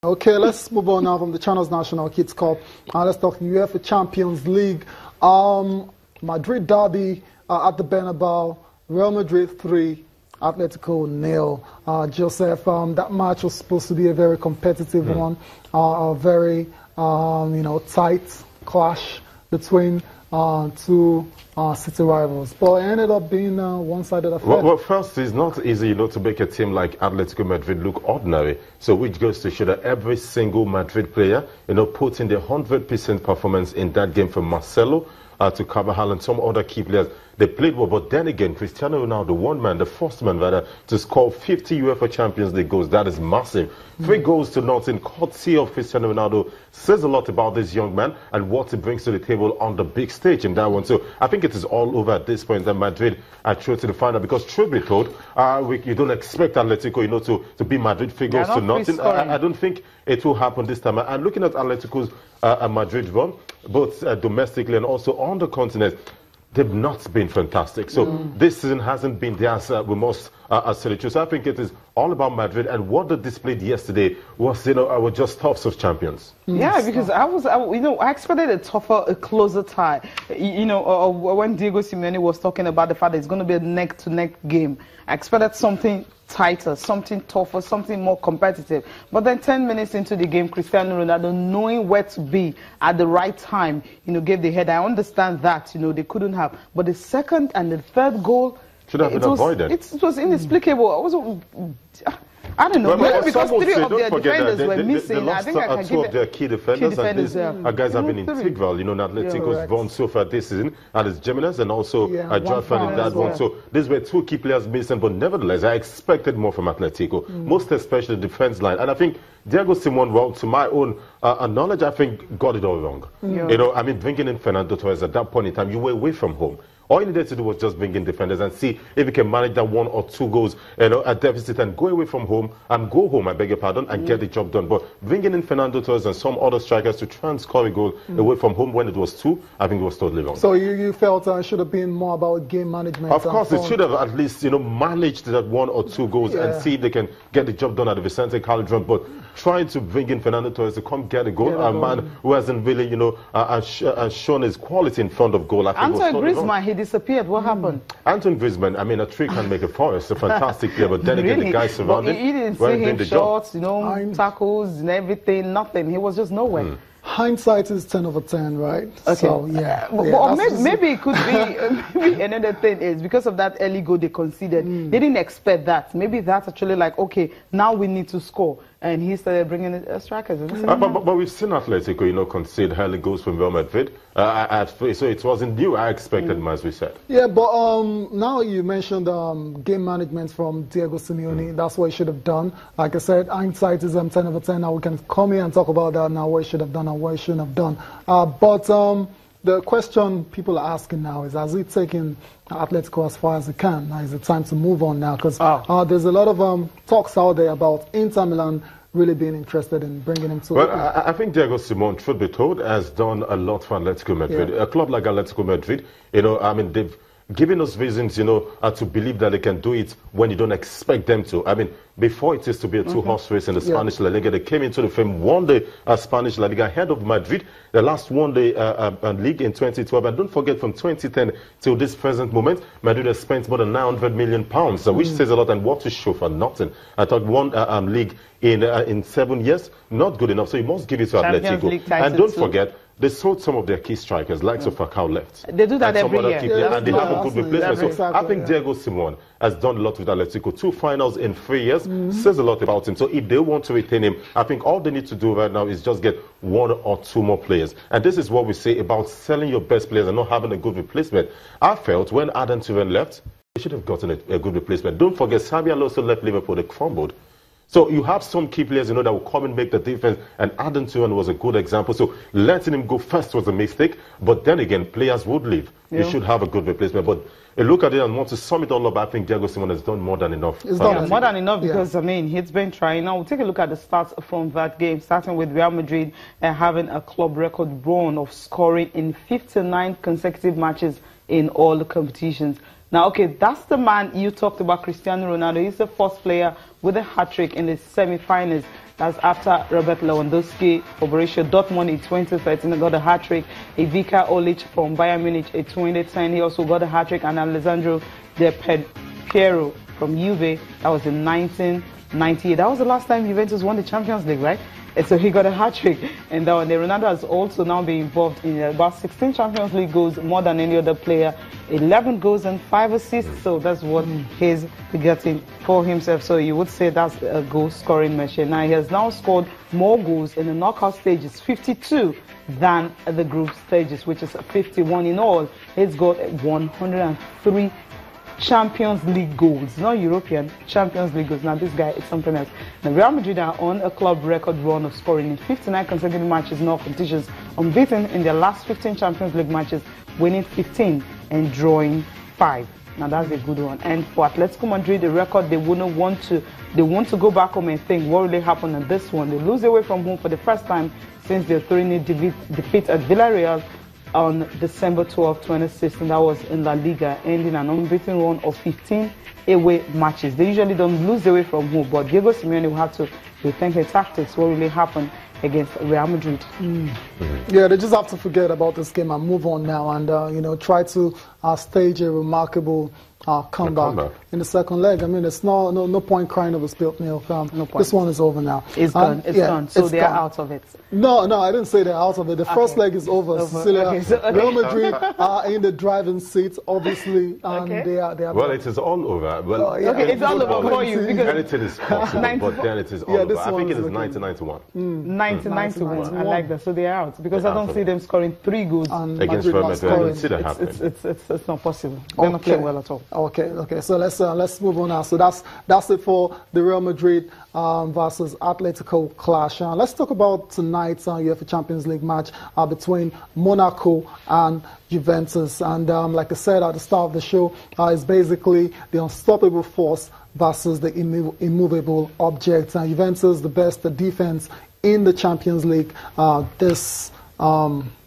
Okay, let's move on now from the Channels National Kids Cup. Let's talk UEFA Champions League. Madrid derby at the Bernabeu. Real Madrid 3, Atletico 0. Joseph, that match was supposed to be a very competitive one, a very tight clash between two city rivals, but it ended up being one-sided affair. Well, first, it's not easy, to make a team like Atletico Madrid look ordinary. So, which goes to show that every single Madrid player, put in their 100% performance in that game, from Marcelo to Carvajal and some other key players. They played well, but then again, Cristiano Ronaldo, the first man rather, to score 50 UEFA Champions League goals. That is massive. 3 goals to nothing, courtesy of Cristiano Ronaldo, says a lot about this young man and what he brings to the table on the big stage in that one. So I think it is all over at this point that Madrid are through to the final, because truth be told, you don't expect Atletico, to be Madrid 3 goals to nothing. I don't think it will happen this time. I'm looking at Atletico's Madrid run, both domestically and also on the continent. They've not been fantastic. So this season hasn't been theirs, we must say it. So I think it is all about Madrid, and what they displayed yesterday was, our just tops of champions. Yeah, because I expected a tougher, a closer tie. When Diego Simeone was talking about the fact that it's going to be a neck-to-neck game, I expected something tighter, something tougher, something more competitive. But then 10 minutes into the game, Cristiano Ronaldo, knowing where to be at the right time, gave the head. I understand that, they couldn't have. But the second and the third goal, should have been avoided. It was inexplicable. I don't know, maybe because 3 of their defenders were missing. They lost I think I can 2 of their key defenders, and these guys have been integral, Atletico's run so far this season. And it's Jimenez and also Joffrey in that one. So these were 2 key players missing, but nevertheless, I expected more from Atletico, most especially the defense line. And I think Diego Simeone, well, to my own knowledge, I think got it all wrong. Bringing in Fernando Torres at that point in time, you were away from home. All you needed to do was just bring in defenders and see if you can manage that 1 or 2 goals, at deficit, and go away from home and go home, I beg your pardon, and get the job done. But bringing in Fernando Torres and some other strikers to try and score a goal away from home when it was 2, I think it was totally wrong. So you felt it should have been more about game management? Of course, it should have at least, managed that 1 or 2 goals and see if they can get the job done at the Vicente Calderon. But trying to bring in Fernando Torres to come get a goal, a man who hasn't really, shown his quality in front of goal, I think Antoine Griezmann, he disappeared. What happened? Antoine Griezmann, a tree can make a forest, a fantastic player, but then again, the guys surrounding, he didn't see him shots, tackles and everything, nothing. He was just nowhere. Hindsight is 10 over 10, right? Okay. So, maybe it could be, maybe another thing is because of that early goal they conceded, they didn't expect that. Maybe that's actually like, okay, now we need to score. And he started bringing in strikers. But we've seen Atletico, concede early goals from Real Madrid. So it wasn't new. I expected more, as we said. Yeah, but now you mentioned game management from Diego Simeone. That's what he should have done. Like I said, hindsight is 10 over 10. Now we can come here and talk about that now, what he should have done and what he shouldn't have done. But the question people are asking now is, has he taken Atletico as far as he can? Now is it time to move on now? Because there's a lot of talks out there about Inter Milan really being interested in bringing him to. Well, I think Diego Simeone, truth be told, has done a lot for Atletico Madrid. A club like Atletico Madrid, they've given us reasons, to believe that they can do it when you don't expect them to. Before it used to be a 2-horse race in the Spanish La Liga, they came into the frame, won the Spanish La Liga ahead of Madrid. The last won the league in 2012. And don't forget, from 2010 till this present moment, Madrid has spent more than £900 million, which says a lot, and what to show for nothing. I thought one league in 7 years, not good enough. So you must give it to Atletico. And don't forget, they sold some of their key strikers, like Falcao left. They do that every year. And they have a good replacement. So I think Diego Simeone has done a lot with Atletico. 2 finals in 3 years says a lot about him. So if they want to retain him, I think all they need to do right now is just get 1 or 2 more players. And this is what we say about selling your best players and not having a good replacement. I felt when Arden Turan left, they should have gotten a good replacement. Don't forget, Xabi Alonso left Liverpool, they crumbled. So you have some key players, that will come and make the difference, and Arden Turan was a good example. So letting him go first was a mistake, but then again, players would leave. You should have a good replacement. But look at it and want to sum it all up, I think Diego Simeone has done more than enough. It's done more than enough because, he's been trying. Now, we'll take a look at the stats from that game, starting with Real Madrid having a club record run of scoring in 59 consecutive matches in all the competitions. Now, okay, that's the man you talked about, Cristiano Ronaldo. He's the first player with a hat-trick in the semi-finals. That's after Robert Lewandowski for Borussia Dortmund in 2013 got a hat-trick. Ivica Olic from Bayern Munich in 2010, he also got a hat-trick. And Alessandro Del Piero from Juve, that was in 1998. That was the last time Juventus won the Champions League, right? And so he got a hat-trick. And Ronaldo has also now been involved in about 16 Champions League goals, more than any other player. 11 goals and 5 assists. So that's what he's getting for himself. So you would say that's a goal-scoring machine. Now he has now scored more goals in the knockout stages, 52, than the group stages, which is 51 in all. He's got 103 Champions League goals, not European Champions League goals. Now this guy is something else. Now Real Madrid are on a club record run of scoring in 59 consecutive matches in all competitions, unbeaten in their last 15 Champions League matches, winning 15 and drawing 5. Now that's a good one. And for Atletico Madrid, the record they want to go back home and think what really happened on this one. They lose away from home for the first time since their 3-0 defeat at Villarreal on December 12, 2016. That was in La Liga, ending an unbeaten run of 15 away matches. They usually don't lose away from home, but Diego Simeone will have to rethink his tactics, what really happened against Real Madrid. Yeah, they just have to forget about this game and move on now and, try to stage a remarkable comeback in the second leg. I mean, it's no point crying over spilt milk. No point. This one is over now. It's done. It's done. So they are out of it. No, I didn't say they're out of it. The first leg is over. Cecilia. Real Madrid are in the driving seat, obviously, and they are. Well, it is all over. Well, it's all over for you because anything is possible, but then it is all over. I think it is 1991. 1991. I like that. So they are out because I don't see them scoring 3 goals against Real Madrid. I don't see that happening. It's not possible. They're not playing well at all. Okay. So let's move on now. So that's it for the Real Madrid versus Atletico clash. Let's talk about tonight's UEFA Champions League match between Monaco and Juventus. And like I said at the start of the show, it's basically the unstoppable force versus the immovable object. Juventus, the best defense in the Champions League this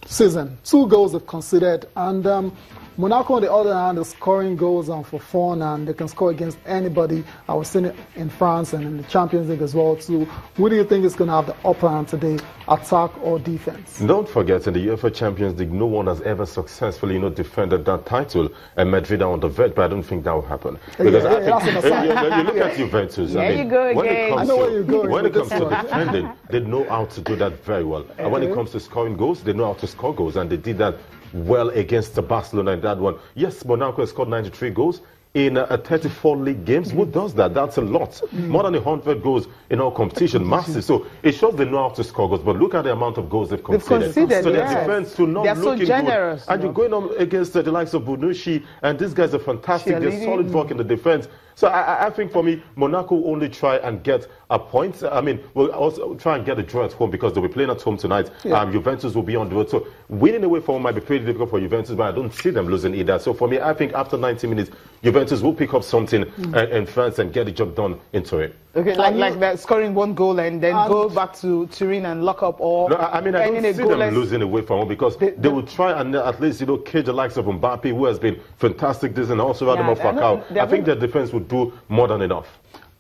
season. 2 goals they've conceded, and Monaco, on the other hand, is scoring goals for fun, and they can score against anybody. I was seeing it in France and in the Champions League as well, too. Who do you think is going to have the upper hand today, attack or defense? Don't forget, in the UEFA Champions League, no one has ever successfully defended that title, and Madrid are on the verge, but I don't think that will happen. Because I think when you look at Juventus, when it comes to defending, they know how to do that very well. And when it comes to scoring goals, they know how to score goals, and they did that well against Barcelona in that one. Yes, Monaco has scored 93 goals in 34 league games. Who does that? That's a lot. More than 100 goals in all competition. Massive. So it shows they know how to score goals. But look at the amount of goals they've conceded. So their defense to not looking good. And you're going on against the likes of Bonucci, and these guys are fantastic. They're solid work in the defense. So I think for me, Monaco will only try and get a point. I mean, we'll also try and get a draw at home because they'll be playing at home tonight. Juventus will be on the road. So winning away from home might be pretty difficult for Juventus, but I don't see them losing either. So for me, I think after 90 minutes, Juventus will pick up something in France and get the job done in Turin. Okay, like that, scoring 1 goal and then go back to Turin and lock up, or no, I mean, I don't see them losing away from home because they will try and at least cage the likes of Mbappe, who has been fantastic this, and also Radamel Falcao. I think their defense would do more than enough.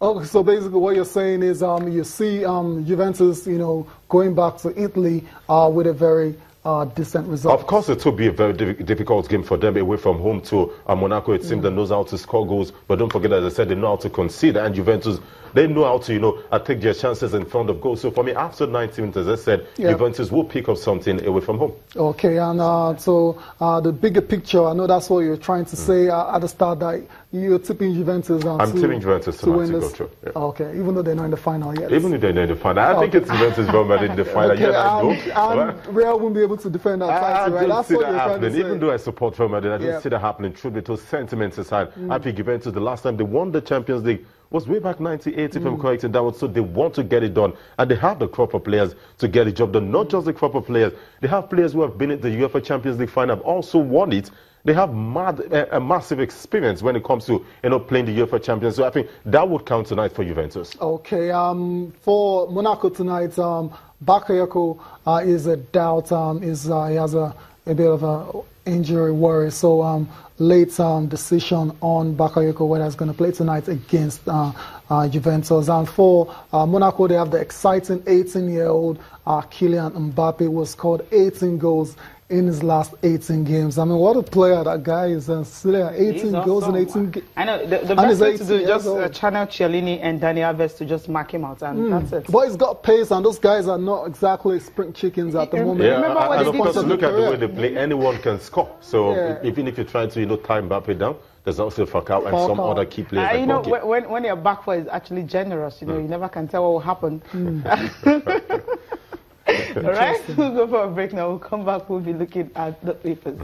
Okay, so basically what you're saying is you see Juventus, going back to Italy with a very decent result. Of course, it will be a very difficult game for them away from home to Monaco. It seems that knows how to score goals, but don't forget, as I said, they know how to concede, and Juventus, they know how to, take their chances in front of goals. So for me, after 90 minutes, as I said, Juventus will pick up something away from home. Okay, and so the bigger picture, I know that's what you're trying to say at the start, that you're tipping Juventus. I'm tipping Juventus tonight to go through. Yeah. Okay, even though they're not in the final yet. Even though they're not in the final. I think it's Juventus Real Madrid in the final. And Real won't be able to defend that title, right? That's what you're trying to say. Even though I support Real Madrid, I don't see that happening. Truth be told, sentiments aside, I think Juventus, the last time they won the Champions League was way back 98, if I'm correct in that one. So they want to get it done, and they have the crop of players to get the job done. Not just the crop of players, they have players who have been in the UEFA Champions League final, have also won it. They have a massive experience when it comes to playing the UEFA Champions. So I think that would count tonight for Juventus. Okay, for Monaco tonight, Bakayoko is a doubt. He has a bit of a injury worry. So late decision on Bakayoko, whether he's going to play tonight against Juventus. And for Monaco, they have the exciting 18-year-old Kylian Mbappe, who has scored 18 goals in his last 18 games. I mean, what a player that guy is. Still 18 goals in 18 games. I know, the best thing to do is just channel Chiellini and Dani Alves to just mark him out, and that's it. But he's got pace, and those guys are not exactly sprint chickens at the moment. Yeah, Remember what and they of did course, to look at the way they play. Anyone can score. So Yeah. even if you try to, tie Mbappe down, there's also Falcao and some other key players. You know, when your back four is actually generous, you know, you never can tell what will happen. All right, we'll go for a break now. We'll come back. We'll be looking at the papers.